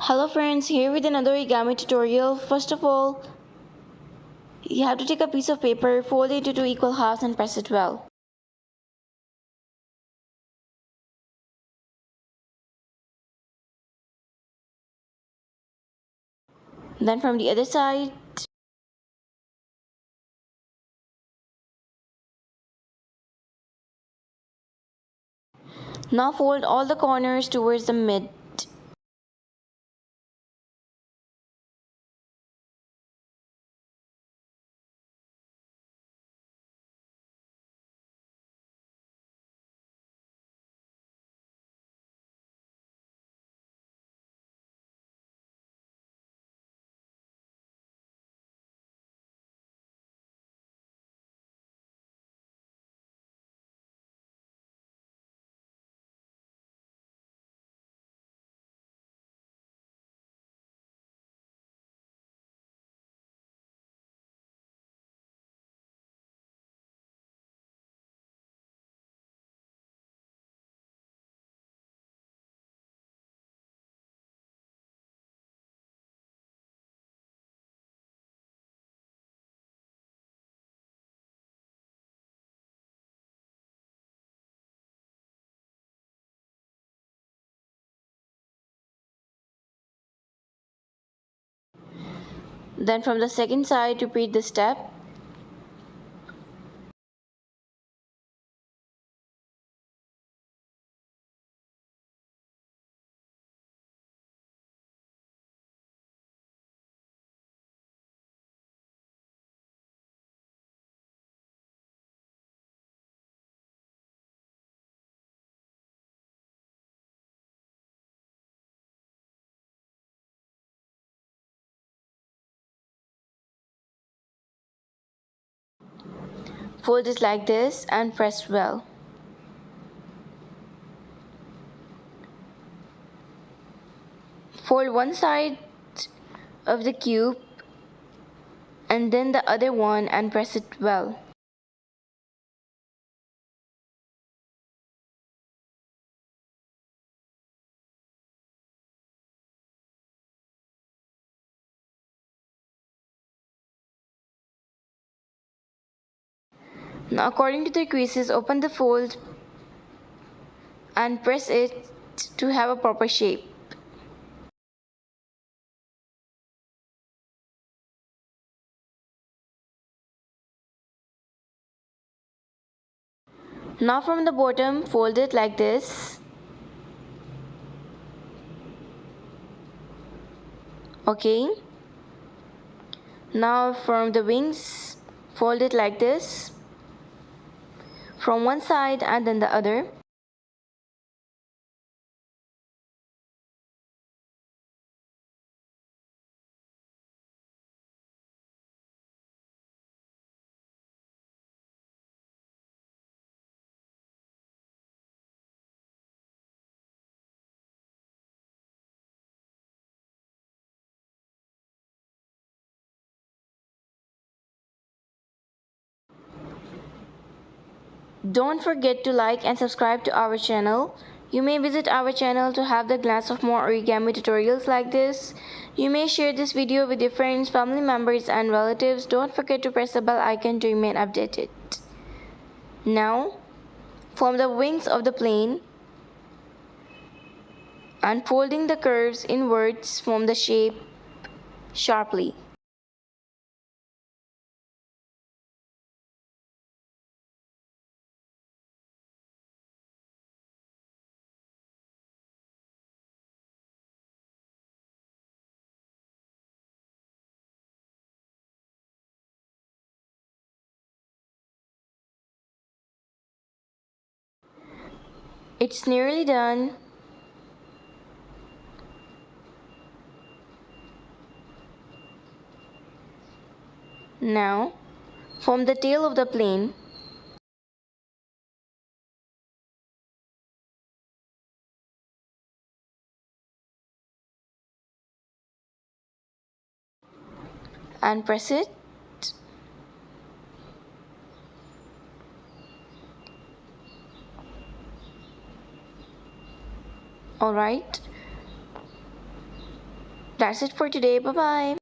Hello friends, here with another origami tutorial. First of all, you have to take a piece of paper, fold it into two equal halves and press it well. Then from the other side, now fold all the corners towards the mid. Then from the second side, repeat the step. Fold it like this and press well. Fold one side of the cube and then the other one and press it well. Now according to the creases, open the fold and press it to have a proper shape. Now from the bottom, fold it like this. Okay. Now from the wings, fold it like this. From one side and then the other. Don't forget to like and subscribe to our channel. You may visit our channel to have the glance of more origami tutorials like this. You may share this video with your friends, family members and relatives. Don't forget to press the bell icon to remain updated. Now, form the wings of the plane and folding the curves inwards, form the shape sharply. It's nearly done. Now, form the tail of the plane. And press it. Alright. That's it for today. Bye bye.